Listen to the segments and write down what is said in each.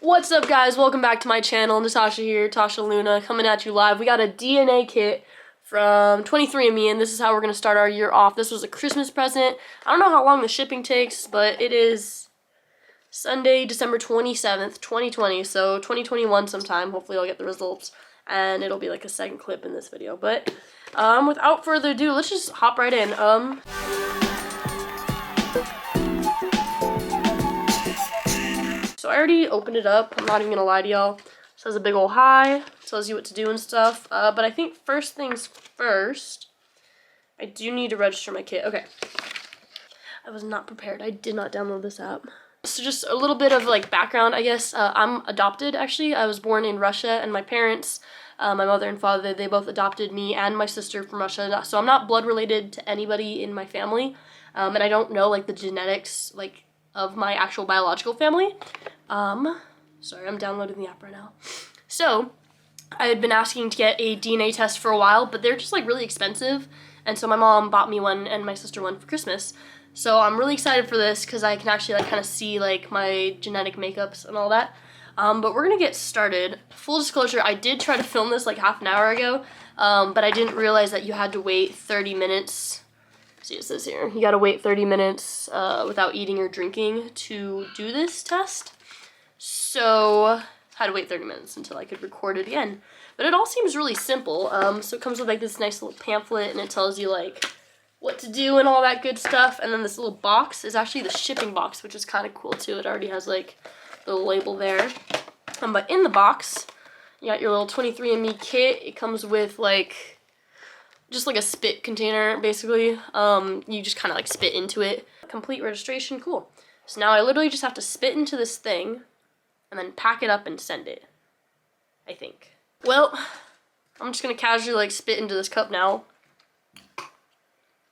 What's up, guys? Welcome back to my channel. Natasha here, Tasha Luna, coming at you live. We got a DNA kit from 23andMe, and this is how we're going to start our year off. This was a Christmas present. I don't know how long the shipping takes, but it is Sunday, December 27th, 2020, so 2021 sometime. Hopefully I'll get the results, and it'll be like a second clip in this video. But without further ado, let's just hop right in. So I already opened it up. I'm not even gonna lie to y'all. It says a big ol' hi. Tells you what to do and stuff. But I think first things first, I do need to register my kit. Okay. I was not prepared. I did not download this app. So just a little bit of like background, I guess. I'm adopted, actually. I was born in Russia, and my parents, my mother and father, they both adopted me and my sister from Russia. So I'm not blood related to anybody in my family. And I don't know like the genetics like of my actual biological family. Sorry, I'm downloading the app right now. So, I had been asking to get a DNA test for a while, but they're just like really expensive, and so my mom bought me one and my sister one for Christmas. So I'm really excited for this because I can actually like kind of see like my genetic makeups and all that. But we're gonna get started. Full disclosure, I did try to film this like half an hour ago, but I didn't realize that you had to wait 30 minutes. See, it says here, you gotta wait 30 minutes without eating or drinking to do this test. So I had to wait 30 minutes until I could record it again. But it all seems really simple. So it comes with like this nice little pamphlet, and it tells you like what to do and all that good stuff. And then this little box is actually the shipping box, which is kind of cool too. It already has like the label there. But in the box, you got your little 23andMe kit. It comes with like just like a spit container, basically. You just kind of like spit into it. Complete registration, cool. So now I literally just have to spit into this thing and then pack it up and send it, I think. Well, I'm just gonna casually like spit into this cup now.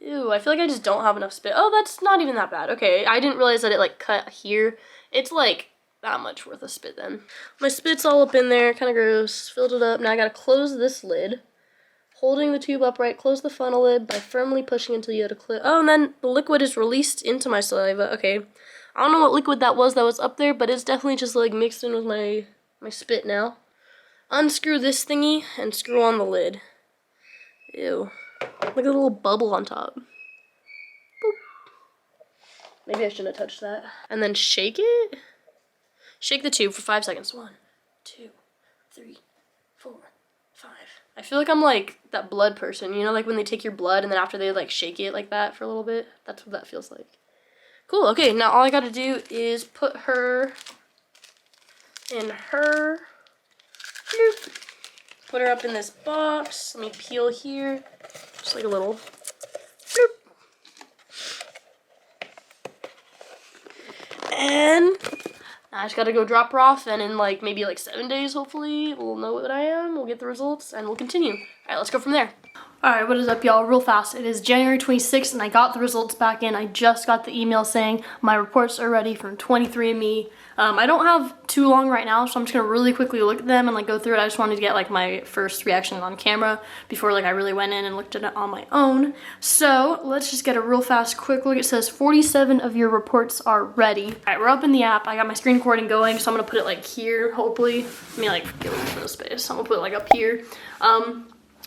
Ew, I feel like I just don't have enough spit. Oh, that's not even that bad. Okay, I didn't realize that it like cut here. It's like that much worth of spit then. My spit's all up in there, kind of gross. Filled it up. Now I gotta close this lid. Holding the tube upright, close the funnel lid by firmly pushing until you hit a clip. Oh, and then the liquid is released into my saliva. Okay. I don't know what liquid that was up there, but it's definitely just like mixed in with my spit now. Unscrew this thingy and screw on the lid. Ew. Like a little bubble on top. Boop. Maybe I shouldn't have touched that. And then shake it. Shake the tube for 5 seconds. 1, 2, 3, 4, 5. I feel like I'm like that blood person, you know, like when they take your blood and then after they like shake it like that for a little bit. That's what that feels like. Cool, okay, now all I gotta do is put her in her, put her up in this box. Let me peel here, just like a little, and I just gotta go drop her off, and in like maybe like 7 days, hopefully, we'll know what I am, we'll get the results, and we'll continue. All right, let's go from there. Alright, what is up, y'all? Real fast. It is January 26th, and I got the results back in. I just got the email saying my reports are ready from 23andMe. I don't have too long right now, so I'm just gonna really quickly look at them and like go through it. I just wanted to get like my first reactions on camera before like I really went in and looked at it on my own. So let's just get a real fast quick look. It says 47 of your reports are ready. Alright, we're up in the app. I got my screen recording going, so I'm gonna put it like here, hopefully. Let me like get a little bit of space. I'm gonna put it like up here.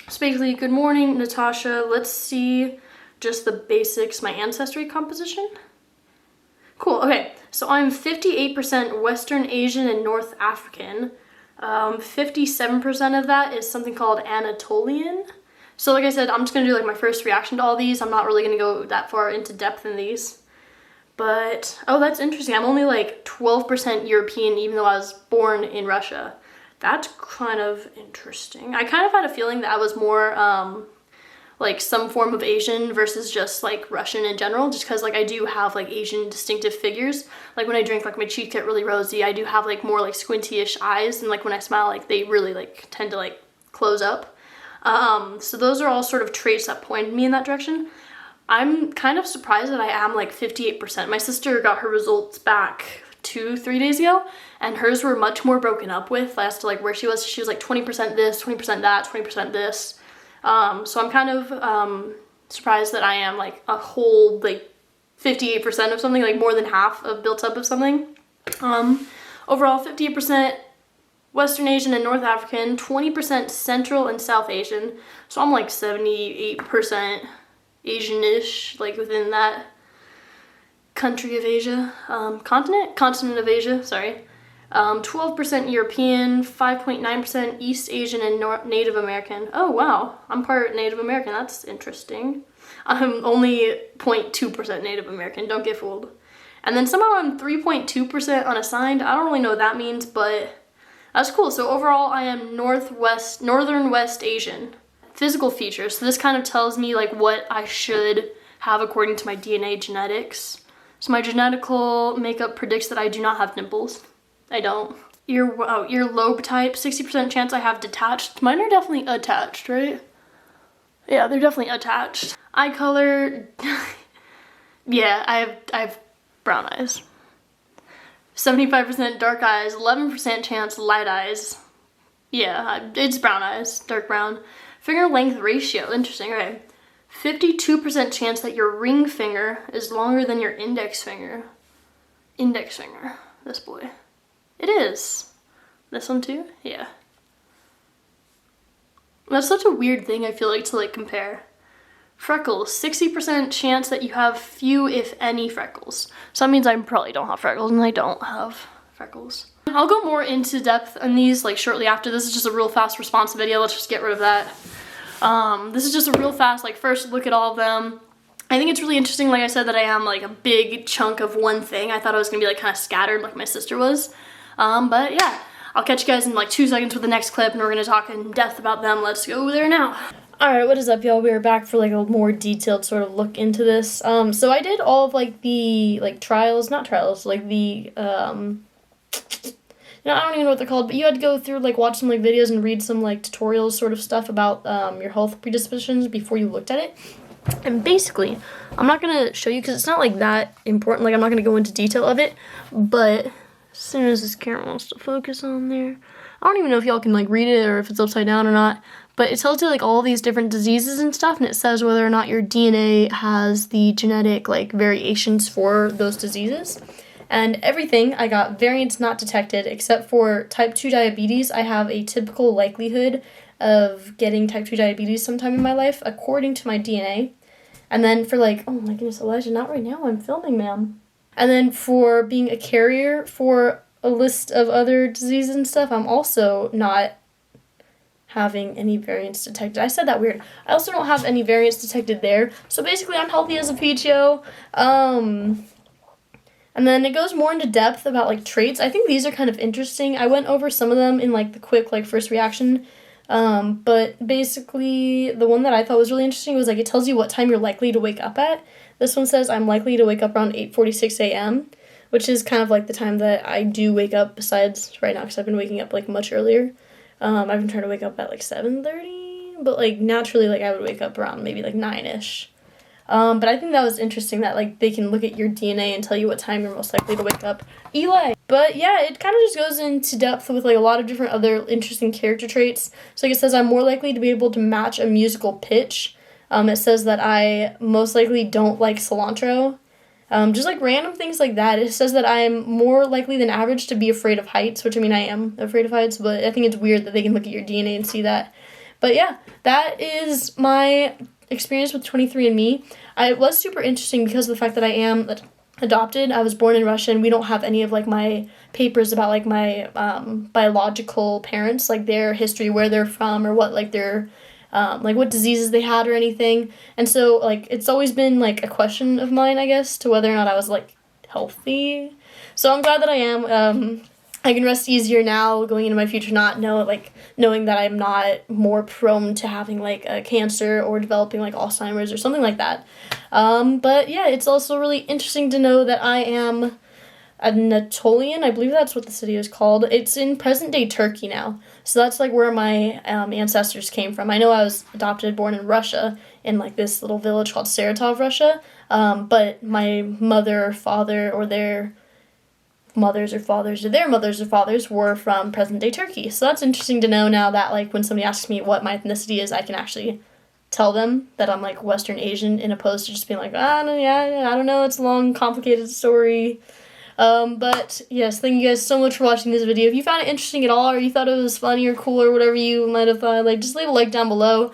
So basically, good morning, Natasha. Let's see just the basics, my ancestry composition. Cool, okay. So I'm 58% Western Asian and North African. 57% of that is something called Anatolian. So like I said, I'm just gonna do like my first reaction to all these. I'm not really gonna go that far into depth in these. But, oh, that's interesting. I'm only like 12% European, even though I was born in Russia. That's kind of interesting. I kind of had a feeling that I was more like some form of Asian versus just like Russian in general, just because like I do have like Asian distinctive figures. Like when I drink, like my cheeks get really rosy. I do have like more like squinty-ish eyes, and like when I smile, like they really like tend to like close up. So those are all sort of traits that pointed me in that direction. I'm kind of surprised that I am like 58%. My sister got her results back 2-3 days ago, and hers were much more broken up with as to like where she was like 20% this, 20% that, 20% this. So I'm kind of surprised that I am like a whole like 58% of something, like more than half of built up of something. Overall, 58% Western Asian and North African, 20% Central and South Asian. So I'm like 78% Asian-ish, like within that country of Asia, continent of Asia, sorry. 12% European, 5.9% East Asian and Native American. Oh wow, I'm part Native American, that's interesting. I'm only 0.2% Native American, don't get fooled. And then somehow I'm 3.2% unassigned. I don't really know what that means, but that's cool. So overall, I am Northern West Asian. Physical features. So this kind of tells me like what I should have according to my DNA genetics. So my genetical makeup predicts that I do not have nipples. I don't. Earlobe type, 60% chance I have detached. Mine are definitely attached, right? Yeah, they're definitely attached. Eye color, yeah, I have brown eyes. 75% dark eyes, 11% chance light eyes. Yeah, it's brown eyes, dark brown. Finger length ratio, interesting, right? 52% chance that your ring finger is longer than your index finger. Index finger, this boy. It is. This one too? Yeah. That's such a weird thing, I feel like, to like compare. Freckles, 60% chance that you have few, if any, freckles. So that means I probably don't have freckles, and I don't have freckles. I'll go more into depth on these like shortly after. This is just a real fast response video. Let's just get rid of that. This is just a real fast, like, first look at all of them. I think it's really interesting, like I said, that I am like a big chunk of one thing. I thought I was gonna be like kind of scattered like my sister was. But yeah, I'll catch you guys in like 2 seconds with the next clip, and we're gonna talk in depth about them. Let's go there now. Alright, what is up, y'all? We are back for like a more detailed sort of look into this. So I did all of like the like trials, not trials, like the you know, I don't even know what they're called, but you had to go through like watch some like videos and read some like tutorials sort of stuff about your health predispositions before you looked at it. And basically, I'm not gonna show you because it's not like that important, like I'm not gonna go into detail of it, but as soon as this camera wants to focus on there, I don't even know if y'all can like read it or if it's upside down or not, but it tells you like all these different diseases and stuff, and it says whether or not your DNA has the genetic like variations for those diseases. And everything, I got variants not detected, except for type 2 diabetes. I have a typical likelihood of getting type 2 diabetes sometime in my life, according to my DNA. And then for like, oh my goodness, Elijah, not right now, I'm filming, ma'am. And then for being a carrier for a list of other diseases and stuff, I'm also not having any variants detected. I said that weird. I also don't have any variants detected there. So basically, I'm healthy as a peach, yo. And then it goes more into depth about like traits. I think these are kind of interesting. I went over some of them in like the quick like first reaction. But basically the one that I thought was really interesting was like it tells you what time you're likely to wake up at. This one says I'm likely to wake up around 8:46 a.m., which is kind of like the time that I do wake up besides right now because I've been waking up like much earlier. I've been trying to wake up at like 7:30, but like naturally like I would wake up around maybe like 9-ish. But I think that was interesting that like they can look at your DNA and tell you what time you're most likely to wake up. Eli! But yeah, it kind of just goes into depth with like a lot of different other interesting character traits. So like it says I'm more likely to be able to match a musical pitch. It says that I most likely don't like cilantro. Just like random things like that. It says that I'm more likely than average to be afraid of heights, which I mean I am afraid of heights, but I think it's weird that they can look at your DNA and see that. But yeah, that is my experience with 23andMe. It was super interesting because of the fact that I am adopted. I was born in Russia, and we don't have any of like my papers about like my biological parents, like their history, where they're from, or what like their like what diseases they had or anything. And so like it's always been like a question of mine, I guess, to whether or not I was like healthy. So I'm glad that I am. I can rest easier now going into my future, knowing that I'm not more prone to having like a cancer or developing like Alzheimer's or something like that. But yeah, it's also really interesting to know that I am Anatolian. I believe that's what the city is called. It's in present-day Turkey now. So that's like where my ancestors came from. I know I was adopted, born in Russia, in like this little village called Saratov, Russia. But my mother or father or their mothers or fathers or their mothers or fathers were from present-day Turkey. So that's interesting to know now that like when somebody asks me what my ethnicity is, I can actually tell them that I'm like Western Asian, in opposed to just being like, I don't know, it's a long, complicated story. But yes, thank you guys so much for watching this video. If you found it interesting at all, or you thought it was funny or cool or whatever you might have thought, like, just leave a like down below.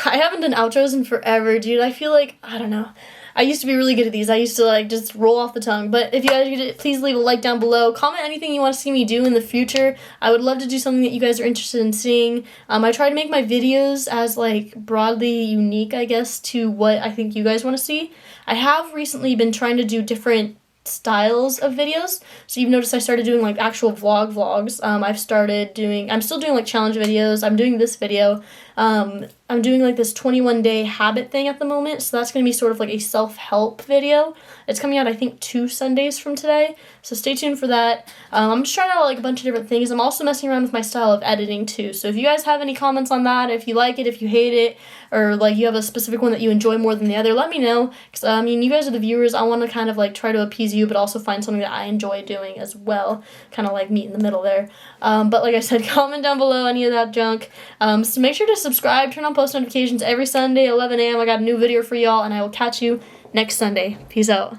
I haven't done outros in forever, dude. I feel like, I don't know. I used to be really good at these. I used to, like, just roll off the tongue. But if you guys could, please leave a like down below. Comment anything you want to see me do in the future. I would love to do something that you guys are interested in seeing. I try to make my videos as, like, broadly unique, I guess, to what I think you guys want to see. I have recently been trying to do different styles of videos. So you've noticed I started doing, like, actual vlogs. I'm still doing, like, challenge videos. I'm doing this video. I'm doing, like, this 21-day habit thing at the moment, so that's going to be sort of like a self-help video. It's coming out, I think, 2 Sundays from today, so stay tuned for that. I'm just trying out, like, a bunch of different things. I'm also messing around with my style of editing, too, so if you guys have any comments on that, if you like it, if you hate it, or, like, you have a specific one that you enjoy more than the other, let me know, because, I mean, you guys are the viewers. I want to kind of, like, try to appease you, but also find something that I enjoy doing as well, kind of, like, meet in the middle there. But, like I said, comment down below any of that junk. So make sure to subscribe, turn on post notifications every Sunday, 11 a.m. I got a new video for y'all, and I will catch you next Sunday. Peace out.